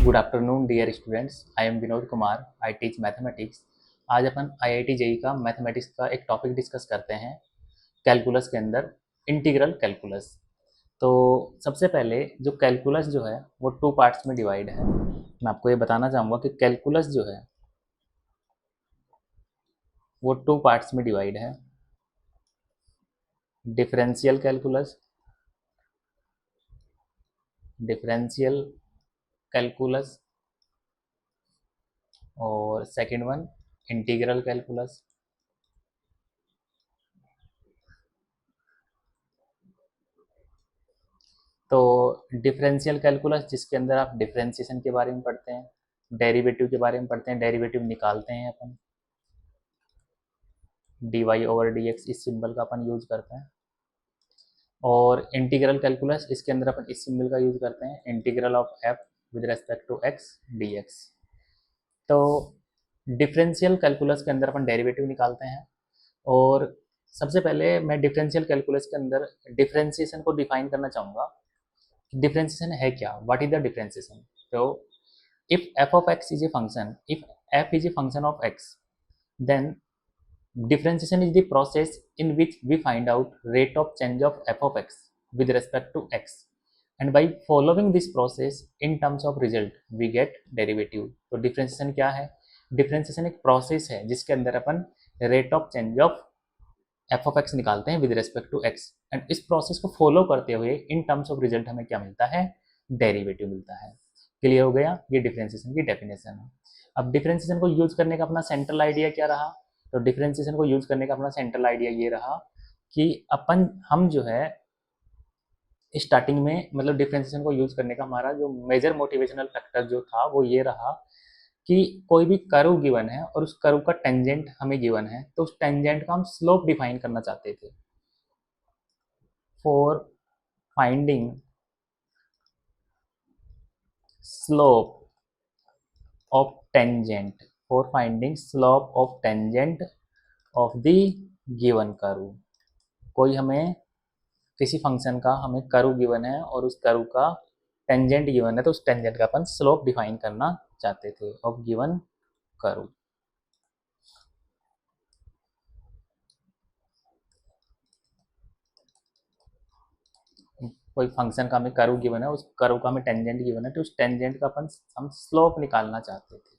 Good afternoon dear students, I am Vinod Kumar. I teach mathematics. आज अपन IIT JEE का mathematics का एक टॉपिक डिस्कस करते हैं कैलकुलस के अंदर, इंटीग्रल कैलकुलस। तो सबसे पहले जो कैलकुलस जो है वो टू पार्ट्स में डिवाइड है। मैं आपको ये बताना चाहूँगा कि कैलकुलस जो है वो टू पार्ट्स में डिवाइड है। डिफरेंशियल कैलकुलस, डिफरेंशियल कैलकुलस, और सेकंड वन इंटीग्रल कैलकुलस। तो डिफरेंशियल कैलकुलस जिसके अंदर आप डिफरेंशिएशन के बारे में पढ़ते हैं, डेरिवेटिव के बारे में पढ़ते हैं, डेरिवेटिव निकालते हैं अपन, dy ओवर dx इस सिंबल का अपन यूज करते हैं। और इंटीग्रल कैलकुलस इसके अंदर अपन इस सिंबल का यूज करते हैं, integral of f with respect to x dx। तो डिफरेंशियल कैलकुलस के अंदर अपन डेरिवेटिव निकालते हैं। और सबसे पहले मैं डिफरेंशियल कैलकुलस के अंदर डिफरेंशिएशन को डिफाइन करना चाहूँगा। डिफरेंशिएशन है क्या, व्हाट इज द डिफरेंशिएशन। तो if f of x is a function, if f is a function of x, then differentiation is the process in which we find out rate of change of f of x with respect to x, and by following this process in terms of result we get derivative। तो differentiation क्या है? differentiation एक process है जिसके अंदर अपन rate of change of f of x निकालते हैं with respect to x, and इस process को follow करते हुए in terms of result हमें क्या मिलता है? derivative मिलता है। क्लियर हो गया? ये डिफरेंशिएशन की डेफिनेशन है। अब डिफरेंशिएशन को यूज करने का अपना सेंट्रल आइडिया क्या रहा? तो डिफरेंशिएशन को यूज करने का अपना सेंट्रल आइडिया ये रहा कि हम जो है स्टार्टिंग में, मतलब डिफरेंशिएशन को यूज करने का हमारा जो मेजर मोटिवेशनल फैक्टर जो था वो ये रहा कि कोई भी कर्व गिवन है और उस कर्व का टेंजेंट हमें गिवन है, तो उस टेंजेंट का हम स्लोप डिफाइन करना चाहते थे। For finding slope of tangent, for finding slope of tangent of the given curve। कोई हमें किसी फंक्शन का हमें कर्व गिवन है और उस कर्व का टेंजेंट गिवन है, तो उस टेंजेंट का अपन स्लोप डिफाइन करना चाहते थे ऑफ गिवन कर्व। कोई फंक्शन का हमें कर्व गिवन है, उस कर्व का हमें टेंजेंट गिवन है, तो उस टेंजेंट का अपन हम स्लोप निकालना चाहते थे।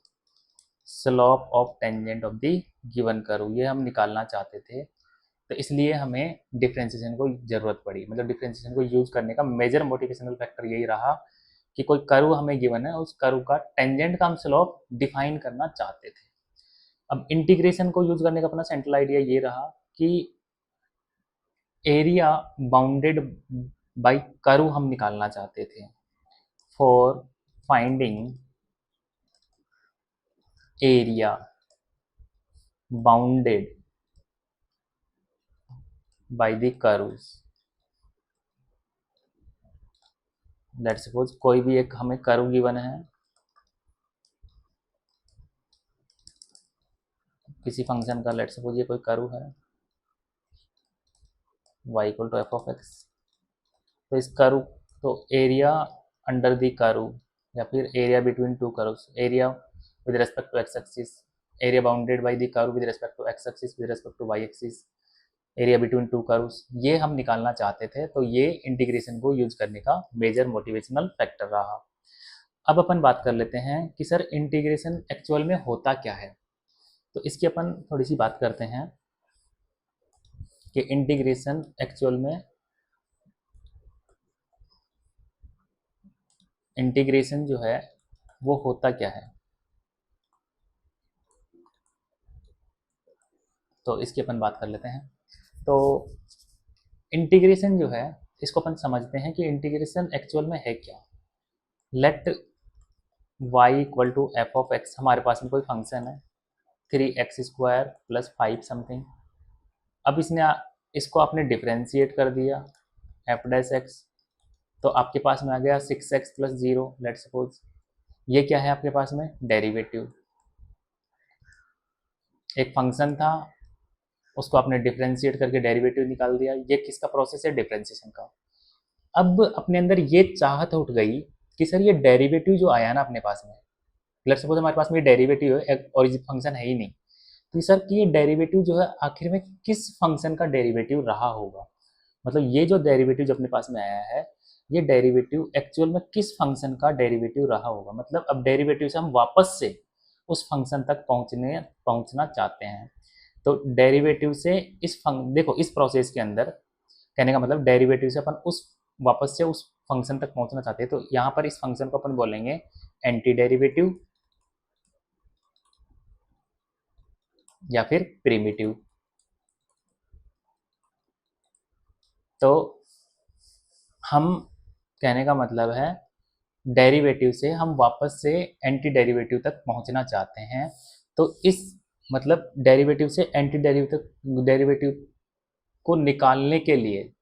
Slope of tangent of the given curve ये हम निकालना चाहते थे। तो इसलिए हमें डिफरेंशिएशन को ज़रूरत पड़ी, मतलब डिफरेंशिएशन को यूज करने का मेजर मोटिवेशनल फैक्टर यही रहा कि कोई कर्व हमें गिवन है, उस कर्व का टेंजेंट का हम स्लोप डिफाइन करना चाहते थे। अब इंटीग्रेशन को यूज करने का अपना सेंट्रल आइडिया ये रहा कि एरिया बाउंडेड बाय कर्व हम निकालना चाहते थे। For finding area bounded by the curves, let's suppose कोई भी एक हमें कर्व गिवन है, किसी फंक्शन का, लेट्स सपोज ये कोई कर्व है y equal to F of X. तो इस कर्व, तो एरिया अंडर द कर्व या फिर area between two curves, area with respect to X axis, area bounded by the curve with respect to X axis with respect to Y axis, area between two curves, ये हम निकालना चाहते थे। तो ये integration को यूज करने का मेजर मोटिवेशनल फैक्टर रहा। अब अपन बात कर लेते हैं कि सर इंटीग्रेशन एक्चुअल में होता क्या है। तो इसकी अपन थोड़ी सी बात करते हैं कि इंटीग्रेशन एक्चुअल में, इंटीग्रेशन जो है वो होता क्या है। तो इसकी अपन बात कर लेते हैं। तो इंटीग्रेशन जो है इसको अपन समझते हैं कि इंटीग्रेशन एक्चुअल में है क्या। Let y equal to F of X, हमारे पास में कोई फंक्शन है 3x² प्लस 5 समथिंग। अब इसको आपने डिफ्रेंशिएट कर दिया एफ डैश एक्स, तो आपके पास में आ गया 6x प्लस 0, लेट सपोज। ये क्या है आपके पास में? डेरिवेटिव। एक फंक्शन था, उसको आपने डिफ्रेंशिएट करके डेरिवेटिव निकाल दिया। ये किसका प्रोसेस है? डिफ्रेंशिएशन का। अब अपने अंदर ये चाहत उठ गई कि सर ये डेरिवेटिव जो आया ना अपने पास में, लेट्स सपोज हमारे पास में डेरिवेटिव है, ओरिजिन फंक्शन है ही नहीं, तो सर कि ये डेरिवेटिव जो है आखिर में किस फंक्शन का डेरिवेटिव रहा होगा, मतलब ये जो डेरिवेटिव जो अपने पास में आया है, ये डेरिवेटिव एक्चुअल में किस फंक्शन का डेरिवेटिव रहा होगा। मतलब अब डेरिवेटिव से हम वापस से उस फंक्शन तक पहुंचना चाहते हैं। तो डेरिवेटिव से देखो इस प्रोसेस के अंदर कहने का मतलब डेरिवेटिव से अपन उस वापस से उस फंक्शन तक पहुंचना चाहते हैं, तो यहाँ पर इस फंक्शन को अपन बोलेंगे एंटी डेरिवेटिव या फिर प्रिमिटिव। तो हम कहने का मतलब है डेरिवेटिव से हम वापस से एंटी डेरिवेटिव तक पहुंचना चाहते हैं, तो इस मतलब डेरिवेटिव से एंटी डेरिवेटिव को निकालने के लिए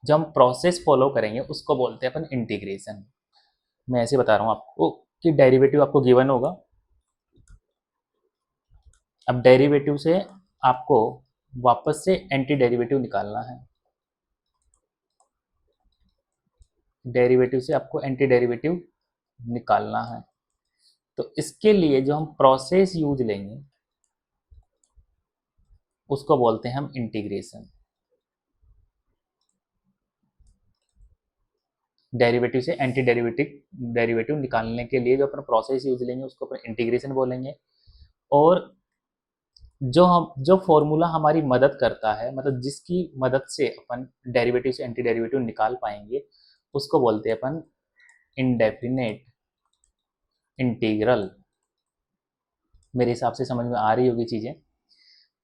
जो हम प्रोसेस फॉलो करेंगे उसको बोलते हैं अपन इंटीग्रेशन। मैं ऐसे बता रहा हूँ आपको कि डेरिवेटिव आपको गिवन होगा, अब डेरिवेटिव से आपको वापस से एंटी डेरिवेटिव निकालना है, डेरिवेटिव से आपको एंटी डेरिवेटिव निकालना है, तो इसके लिए जो हम प्रोसेस यूज लेंगे उसको बोलते हैं हम इंटीग्रेशन। डेरिवेटिव से एंटी डेरिवेटिव निकालने के लिए जो अपन प्रोसेस यूज लेंगे उसको अपन इंटीग्रेशन बोलेंगे। और जो फॉर्मूला हमारी मदद करता है, मतलब जिसकी मदद से अपन डेरिवेटिव से एंटी डेरिवेटिव निकाल पाएंगे, उसको बोलते हैं अपन इंडेफिनेट इंटीग्रल। मेरे हिसाब से समझ में आ रही होगी चीज़ें।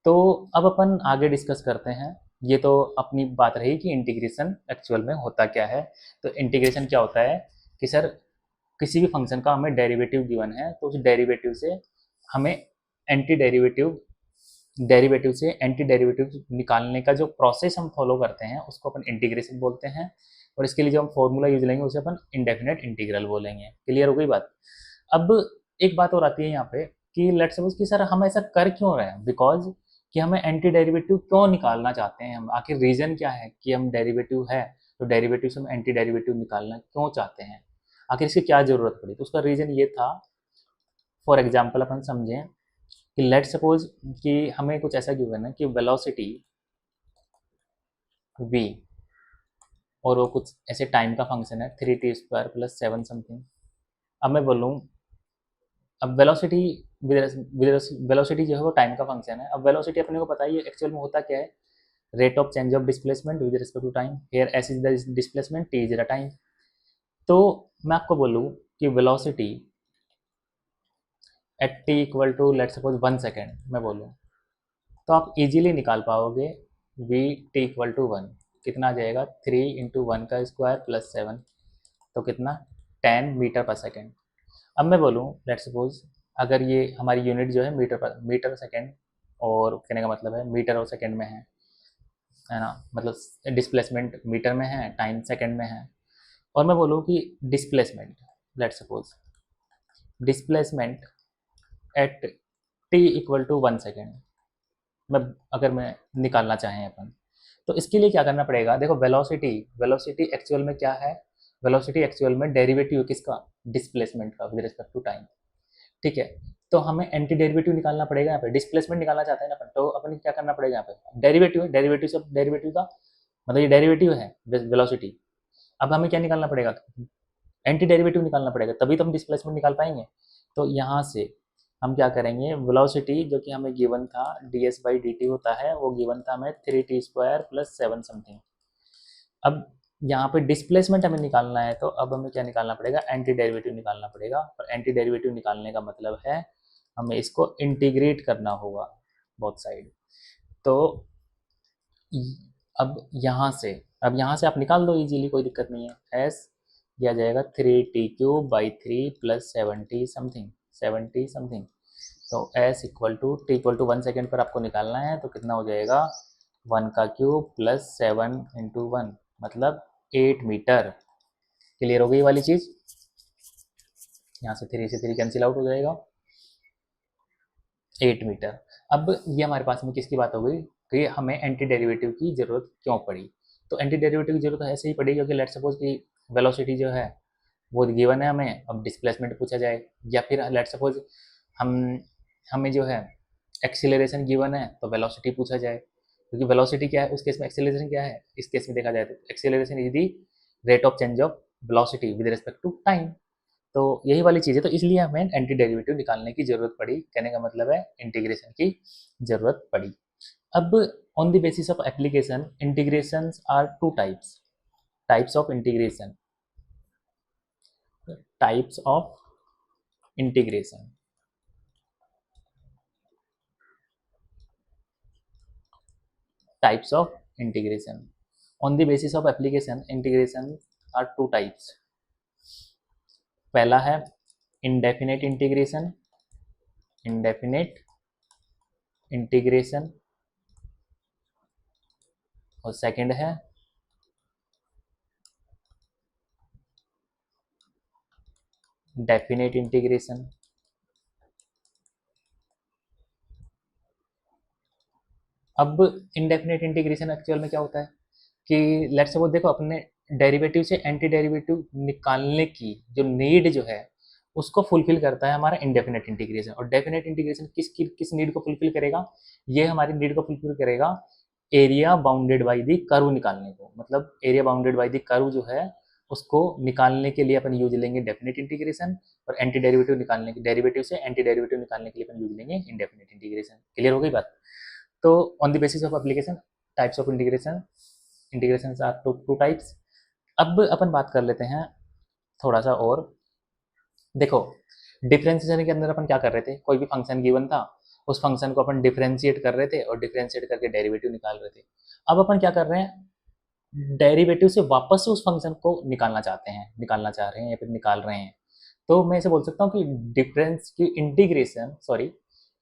तो अब अपन आगे डिस्कस करते हैं। ये तो अपनी बात रही कि इंटीग्रेशन एक्चुअल में होता क्या है। तो इंटीग्रेशन क्या होता है कि सर किसी भी फंक्शन का हमें डेरिवेटिव गिवन है, तो उस डेरिवेटिव से हमें एंटी डेरिवेटिव से एंटी डेरिवेटिव निकालने का जो प्रोसेस हम फॉलो करते हैं उसको अपन इंटीग्रेशन बोलते हैं। और इसके लिए जो हम फॉर्मूला यूज लेंगे उसे अपन इंडेफिनेट इंटीग्रल बोलेंगे। क्लियर हो गई बात। अब एक बात और आती है यहाँ पे कि लेट्स सपोज कि सर हम ऐसा कर क्यों रहे हैं, बिकॉज कि हमें एंटी डेरिवेटिव क्यों निकालना चाहते हैं हम, आखिर रीजन क्या है कि हम डेरिवेटिव है तो डेरिवेटिव से हम एंटी डेरिवेटिव निकालना क्यों चाहते हैं, आखिर इसकी क्या ज़रूरत पड़ी। तो उसका रीज़न ये था, फॉर एग्जाम्पल अपन समझें कि लेट सपोज कि हमें कुछ ऐसा गिवन है कि वेलोसिटी v और वो कुछ ऐसे टाइम का फंक्शन है 3t² + 7 समथिंग। अब मैं बोलूँ, अब वेलोसिटी वेलोसिटी जो है वो टाइम का फंक्शन है। अब वेलोसिटी अपने को पता ही है एक्चुअल में होता क्या है, rate of change of displacement with respect to time. Here s is the displacement, t is the time. तो मैं आपको बोलूँ कि velocity at t equal to let suppose 1 second मैं बोलूँ, तो आप इजीली निकाल पाओगे v t इक्वल टू 1 कितना आ जाएगा, 3 × 1 का स्क्वायर + 7, तो कितना 10 मीटर पर सेकेंड। अब मैं बोलूँ लेट सपोज अगर ये हमारी यूनिट जो है मीटर सेकेंड, और कहने का मतलब है मीटर और सेकेंड में है ना, मतलब डिस्प्लेसमेंट मीटर में है, टाइम सेकेंड में है। और मैं बोलूँ कि displacement let suppose displacement at t equal to 1 second अगर मैं निकालना चाहें अपन, तो इसके लिए क्या करना पड़ेगा। देखो वेलोसिटी एक्चुअल में क्या है, वेलोसिटी एक्चुअल में डेरिवेटिव किसका, डिस्प्लेसमेंट का विद रिस्पेक्ट टू टाइम। ठीक है, तो हमें एंटी डेरिवेटिव निकालना पड़ेगा यहाँ पे, डिस्प्लेसमेंट निकालना चाहते हैं ना अपन, तो अपन क्या करना पड़ेगा यहाँ पे, डेरिवेटिव से डेरिवेटिव का मतलब ये डेरिवेटिव है वेलोसिटी। अब हमें क्या निकालना पड़ेगा, एंटी डेरिवेटिव निकालना पड़ेगा, तभी तो हम डिस्प्लेसमेंट निकाल पाएंगे। तो यहाँ से हम क्या करेंगे, वेलोसिटी जो कि हमें गिवन था ds/dt होता है, वो गिवन था हमें 3t² + 7 समथिंग। अब यहाँ पे डिस्प्लेसमेंट हमें निकालना है, तो अब हमें क्या निकालना पड़ेगा, एंटी डेरिवेटिव निकालना पड़ेगा। और एंटी डेरिवेटिव निकालने का मतलब है हमें इसको इंटीग्रेट करना होगा बोथ साइड। तो अब यहाँ से आप निकाल दो इजीली, कोई दिक्कत नहीं है। s दिया जाएगा 3t³ + 70 समथिंग। तो s equal to t equal to 1 second पर आपको निकालना है, तो कितना हो जाएगा 1³ + 7 × 1 मतलब 8 मीटर। क्लियर हो गई वाली चीज़। यहाँ से 3 से 3 कैंसिल आउट हो जाएगा, 8 मीटर। अब ये हमारे पास में किसकी बात हो गई कि हमें एंटी डेरिवेटिव की ज़रूरत क्यों पड़ी। तो एंटी डेरिवेटिव की ज़रूरत ऐसे ही पड़ी क्योंकि लेट सपोज कि वेलोसिटी जो है वो गिवन है हमें, अब डिस्प्लेसमेंट पूछा जाए, या फिर लेट्स सपोज हम हमें जो है एक्सीलरेशन गिवन है तो वेलोसिटी पूछा जाए, क्योंकि वेलोसिटी क्या है उस केस में, एक्सीलरेशन क्या है इस केस में देखा जाए तो acceleration is the rate of change of velocity with respect to time. तो यही वाली चीज़ है, तो इसलिए हमें एंटी डेरिवेटिव निकालने की जरूरत पड़ी, कहने का मतलब है इंटीग्रेशन की जरूरत पड़ी। अब on the basis of application integration are two types of integration, types of integration, types of integration on the basis of application integration are two types. पहला है इंडेफिनेट इंटीग्रेशन, इंडेफिनेट इंटीग्रेशन, और second है definite integration. अब indefinite integration actual में क्या होता है कि लेट्स सपोज देखो, अपने डेरिवेटिव से एंटी डेरिवेटिव निकालने की जो नीड जो है उसको फुलफिल करता है हमारा इंडेफिनेट इंटीग्रेशन। और डेफिनेट इंटीग्रेशन किस नीड को फुलफिल करेगा, ये हमारी नीड को फुलफिल करेगा area bounded by the curve निकालने को। मतलब area bounded by the curve जो है उसको निकालने के लिए अपन यूज लेंगे डेफिनेट इंटीग्रेशन, और एंटी डेरिवेटिव निकालने के, डेरिवेटिव से एंटी डेरिवेटिव निकालने के लिए अपन यूज लेंगे इंडेफिनेट इंटीग्रेशन। क्लियर हो गई बात? तो on the basis of application types of integration, integration are two types. अब अपन बात कर लेते हैं थोड़ा सा और। देखो डिफरेंशिएशन के अंदर अपन क्या कर रहे थे, कोई भी फंक्शन गिवन था उस फंक्शन को अपन डिफरेंशिएट कर रहे थे और डिफरेंशिएट करके डेरिवेटिव निकाल रहे थे। अब अपन क्या कर रहे हैं, डेरिवेटिव से वापस से उस फंक्शन को निकालना चाहते हैं, निकालना चाह रहे हैं या फिर निकाल रहे हैं। तो मैं इसे बोल सकता हूँ कि डिफरेंस की integration, sorry,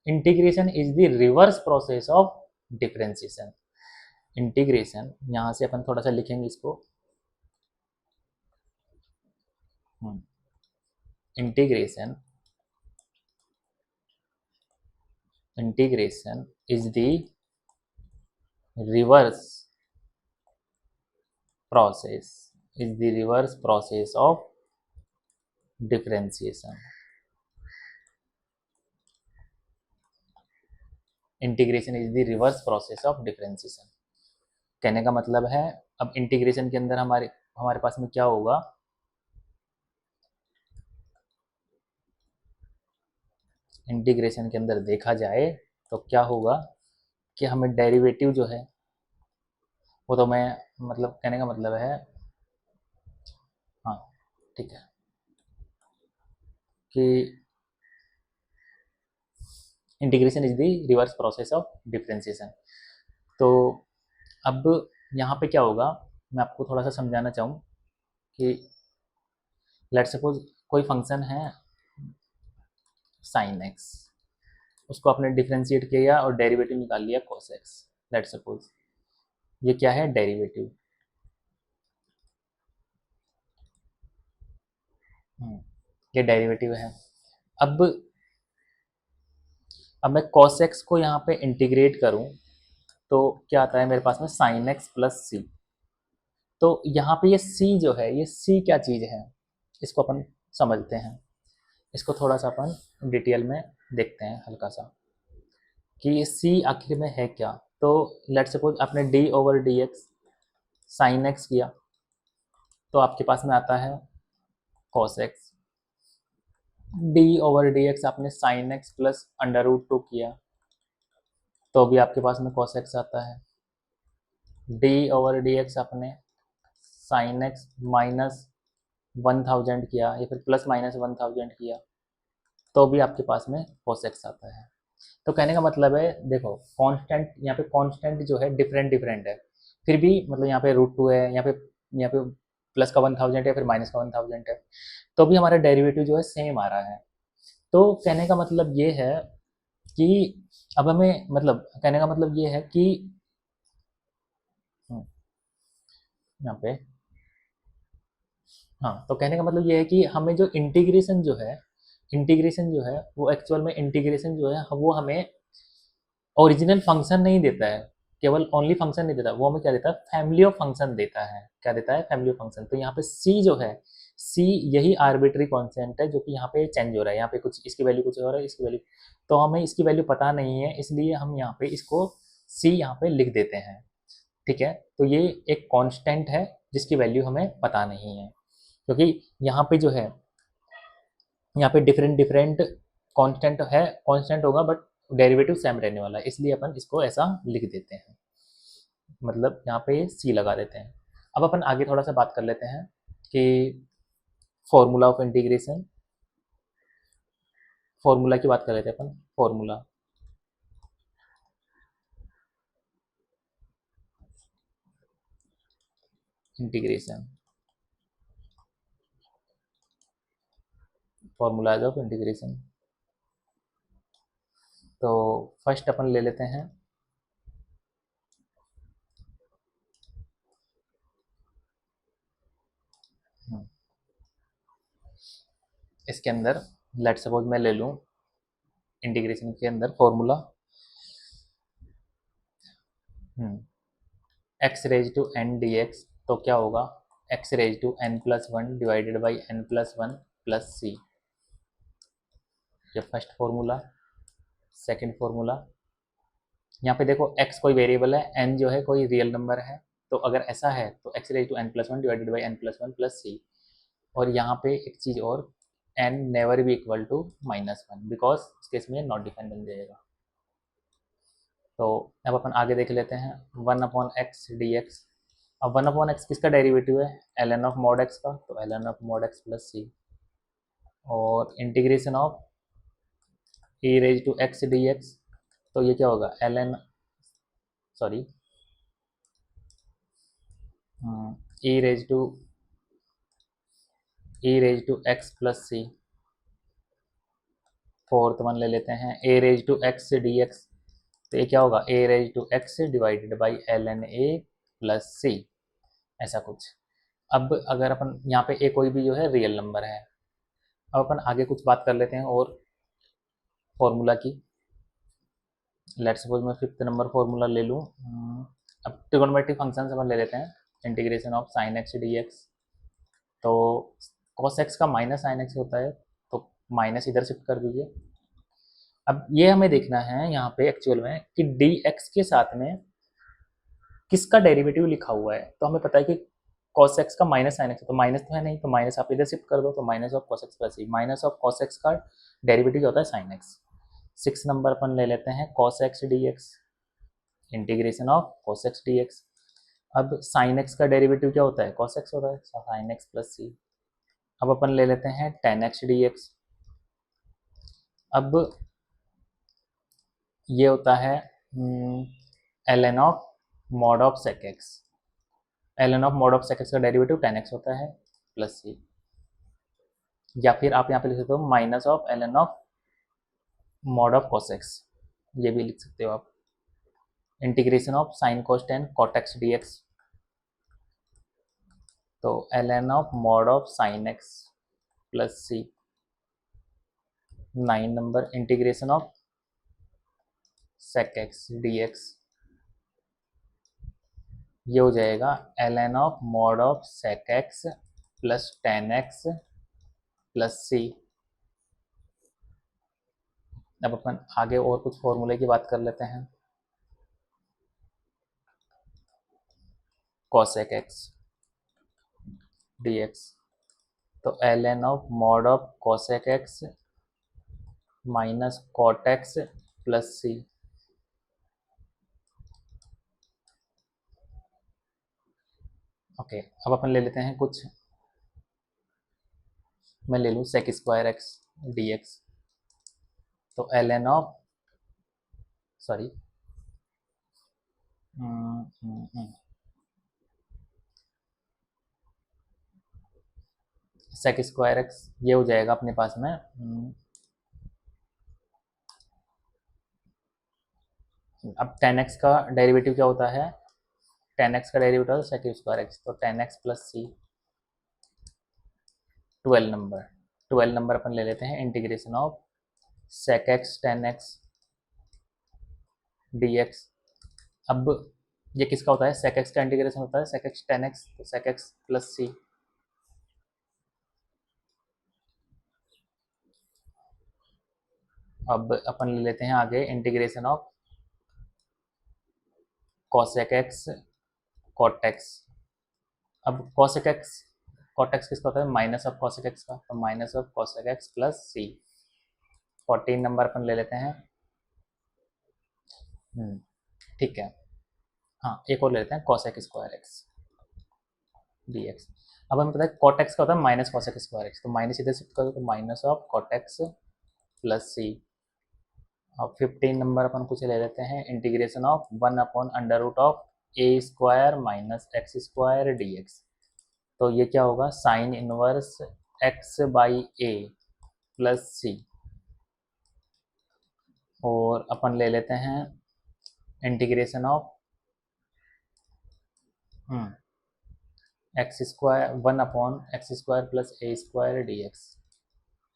integration is the reverse process of differentiation. Integration यहाँ से अपन थोड़ा सा लिखेंगे इसको, integration, integration is the reverse process, is the reverse process of differentiation। Integration is the reverse process of differentiation. कहने का मतलब है अब इंटीग्रेशन के अंदर हमारे हमारे पास में क्या होगा, इंटीग्रेशन के अंदर देखा जाए तो क्या होगा कि हमें डेरिवेटिव जो है वो तो मैं मतलब कहने का मतलब है, हाँ ठीक है, कि integration is the reverse process of differentiation. तो अब यहाँ पे क्या होगा, मैं आपको थोड़ा सा समझाना चाहूँ कि लेट्स सपोज कोई फंक्शन है साइन एक्स, उसको आपने डिफरेंशिएट किया और डेरिवेटिव निकाल लिया cos x। लेट्स सपोज ये क्या है, डेरिवेटिव, ये डेरिवेटिव है। अब मैं cos x को यहाँ पे इंटीग्रेट करूँ तो क्या आता है मेरे पास में, sin x प्लस सी। तो यहाँ पे ये c जो है, ये c क्या चीज़ है इसको अपन समझते हैं, इसको थोड़ा सा अपन डिटेल में देखते हैं हल्का सा कि ये c आखिर में है क्या। तो लेट्स सपोज आपने d over d x sine x किया तो आपके पास में आता है cos x, d over d x आपने sine x plus under root 2 किया तो भी आपके पास में cos x आता है, d ओवर डी एक्स आपने साइन एक्स माइनस 1000 किया या फिर प्लस माइनस 1000 किया तो भी आपके पास में cos x आता है। तो कहने का मतलब है देखो कांस्टेंट, यहाँ पे कांस्टेंट जो है डिफरेंट डिफरेंट है, फिर भी मतलब यहाँ पे √2 है, यहाँ पे प्लस का 1000 है, फिर माइनस का 1000 है, तो भी हमारा डेरिवेटिव जो है सेम आ रहा है। तो कहने का मतलब ये है कि अब हमें मतलब कहने का मतलब ये है कि यहाँ पे, हाँ, तो कहने का मतलब ये है कि हमें जो इंटीग्रेशन जो है, इंटीग्रेशन जो है वो एक्चुअल में इंटीग्रेशन जो है वो हमें ओरिजिनल फंक्शन नहीं देता है, केवल ओनली फंक्शन नहीं देता, वो हमें क्या देता है, फैमिली ऑफ फंक्शन देता है। क्या देता है, फैमिली ऑफ फंक्शन। तो यहाँ पे सी जो है सी यही आर्बिट्री कॉन्स्टेंट है जो कि यहाँ पे चेंज हो रहा है, यहाँ पे कुछ इसकी वैल्यू कुछ हो रहा है, इसकी वैल्यू, तो हमें इसकी वैल्यू पता नहीं है, इसलिए हम यहाँ पे इसको सी यहाँ पे लिख देते हैं। ठीक है, तो ये एक कांस्टेंट है जिसकी वैल्यू हमें पता नहीं है, क्योंकि यहाँ पे जो है, यहाँ पे डिफरेंट डिफरेंट कांस्टेंट है, कांस्टेंट होगा बट डेरिवेटिव सेम रहने वाला है, इसलिए अपन इसको ऐसा लिख देते हैं, मतलब यहाँ पे सी लगा देते हैं। अब अपन आगे थोड़ा सा बात कर लेते हैं कि फॉर्मूला ऑफ इंटीग्रेशन, फॉर्मूला की बात कर लेते हैं अपन। Formula integration, formulas of integration, तो फर्स्ट अपन ले लेते हैं इसके अंदर, लेट सपोज मैं ले लूँ इंटीग्रेशन के अंदर formula x raise to n d x, तो क्या होगा, x raise to n plus one divided by n plus one plus c, ये फर्स्ट फॉर्मूला। सेकंड फॉर्मूला, यहाँ पे देखो x कोई वेरिएबल है, n जो है कोई रियल नंबर है, तो अगर ऐसा है तो x raise to n plus one divided by n plus one plus c, और यहाँ पे एक चीज़ और, n नेवर भी equal to minus one, because इस केस में नॉट डिफाइंड बन जाएगा। तो अब अपन आगे देख लेते हैं, one upon x d x. अब वन अपॉन एक्स किसका डेरिवेटिव है, l n of mod x का, तो l n of mod x plus c, और integration of e raise to x d x, तो ये क्या होगा, l n, sorry, e raise to x plus c. Fourth one ले लेते हैं, a raise to x d x, तो ये क्या होगा, a raise to x divided by l n a plus c, ऐसा कुछ। अब अगर अपन यहाँ पे ए कोई भी जो है रियल नंबर है, अब अपन आगे कुछ बात कर लेते हैं और फॉर्मूला की। लेट्स सपोज मैं फिफ्थ नंबर फॉर्मूला ले लूँ। अब ट्रिगोनोमेट्रिक फंक्शन अपन ले लेते हैं, integration of sine x d x, तो कॉस एक्स का माइनस साइन एक्स होता है, तो माइनस इधर शिफ्ट कर दीजिए। अब ये हमें देखना है यहाँ पे एक्चुअल में कि डी एक्स के साथ में किसका डेरिवेटिव लिखा हुआ है, तो हमें पता है कि cos x का माइनस साइन एक्स है, तो माइनस तो है नहीं, तो माइनस आप इधर शिफ्ट कर दो, तो minus of cos x plus E, minus of cos x का डेरिवेटिव क्या होता है, साइन एक्स। सिक्स नंबर अपन ले लेते हैं cos x dx, integration of cos x dx। अब साइन x का डेरिवेटिव क्या होता है, cos x होता है, साइन एक्स प्लस सी। अब अपन ले लेते हैं tan x dx, अब ये होता है ln of mod of sec x, ln of mod of sec x का डेरिवेटिव tan x होता है प्लस सी, या फिर आप यहाँ पे लिख सकते हो minus of ln of mod of cos x, ये भी लिख सकते हो आप। Integration of sine cos tan cot x dx, तो ln of mod of sine x plus c. 9 number integration of sec x dx, ये हो जाएगा ln of mod of sec x plus tan x plus c. अब अपन आगे और कुछ फॉर्मूले की बात कर लेते हैं। cosec x dx, तो ln of mod of cosec x minus cot x plus C. Okay, अब अपन ले लेते हैं कुछ, मैं ले लूँ sec स्क्वायर x dx, तो ln of, sorry, sec square x, ये हो जाएगा अपने पास में अब tan x का डेरिवेटिव क्या होता है, tan x का डेरिवेटिव होता है sec स्क्वायर x, तो tan x प्लस सी। 12 नंबर अपन ले लेते हैं, integration of sec x tan x dx। अब ये किसका होता है, sec x का इंटीग्रेशन होता है sec x tan x, तो sec x प्लस सी। अब अपन ले लेते हैं आगे integration of cosec x cot x। अब cosec x cot x किसका होता है, माइनस ऑफ cosec x का, तो minus of cosec x plus c। 14 number अपन ले लेते हैं। ठीक है, हाँ एक और ले लेते हैं cosec स्क्वायर x dx। अब हमें पता है cot x का होता है माइनस cosec स्क्वायर x, तो माइनस इधर शिफ्ट करो तो minus of cot x plus c। अब 15 नंबर अपन कुछ ले लेते हैं इंटीग्रेशन ऑफ 1/√ऑफ a square minus x square d x. तो ये क्या होगा, sine inverse x by a plus c. और अपन ले लेते हैं integration of x square 1/x² plus a square d x.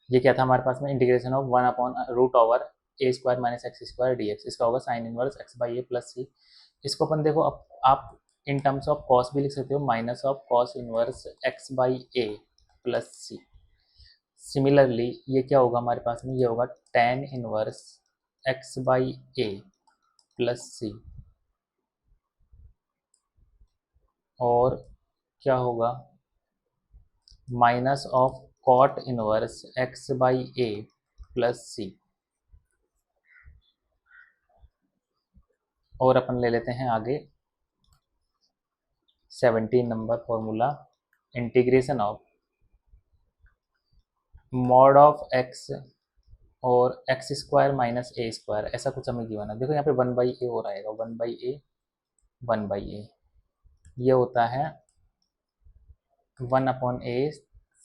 ये क्या था हमारे पास में, integration of 1/√a² minus x square d x. इसका होगा sine inverse x by a plus c. इसको अपन देखो, अब आप इन टर्म्स ऑफ कॉस भी लिख सकते हो, minus of cos inverse x by a plus c. Similarly ये क्या होगा हमारे पास में, ये होगा tan inverse x by a plus c. और क्या होगा, minus of cot inverse x by a plus c. और अपन ले लेते हैं आगे 17 number formula, integration of mod of x और x square minus a square, ऐसा कुछ हमें गिवन है। देखो यहाँ पे 1/a हो रहेगा, 1/a 1/a ये होता है 1/a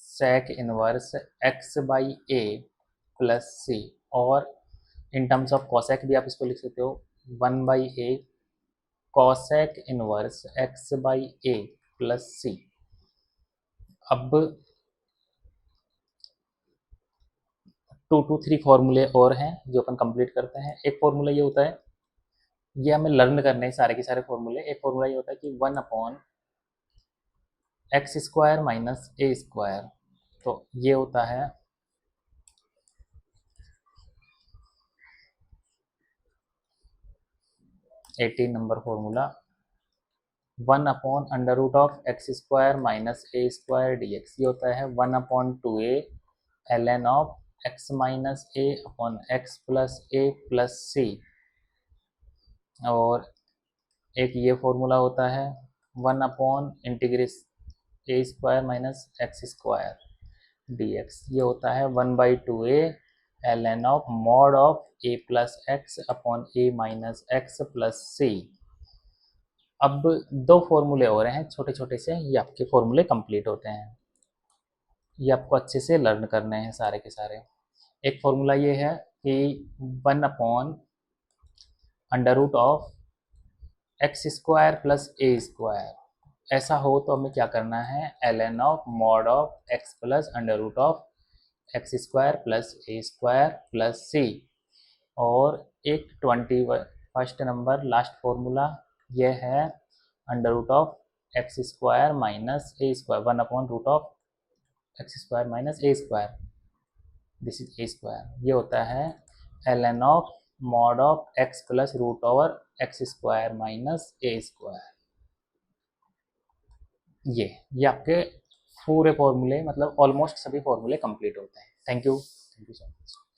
sec inverse x by a plus c. और इन टर्म्स ऑफ कॉसेक भी आप इसको लिख सकते हो, 1/a cosec inverse x by a plus c. अब 2 to 3 फॉर्मूले और हैं जो अपन कंप्लीट करते हैं। एक फॉर्मूला ये होता है, ये हमें लर्न करने हैं सारे के सारे फॉर्मूले। एक फॉर्मूला ये होता है कि 1/x² माइनस ए स्क्वायर, तो ये होता है 18 number formula, 1/√x² minus a square d x. ये होता है 1/2a ln of x minus a upon x plus a plus c. और एक ये फॉर्मूला होता है 1/इंटीग्रेशन a² minus x square d x. ये होता है 1/2a ln of mod of a plus x upon a minus x plus c. अब 2 फॉर्मूले और हैं छोटे छोटे से, ये आपके फॉर्मूले कंप्लीट होते हैं। ये आपको अच्छे से लर्न करने हैं सारे के सारे। एक फॉर्मूला ये है कि 1/√ऑफ x² प्लस ए स्क्वायर। ऐसा हो तो हमें क्या करना है, ln of mod of x plus √ऑफ x² plus a square plus c. और एक 21st नंबर लास्ट फॉर्मूला ये है √ऑफ x² माइनस ए स्क्वायर, 1/√ऑफ x² minus a square, this is a square. ये होता है ln of mod of x plus x² minus a square. ये आपके पूरे फॉर्मूले, मतलब ऑलमोस्ट सभी फॉर्मूले कंप्लीट होते हैं। Thank you so much.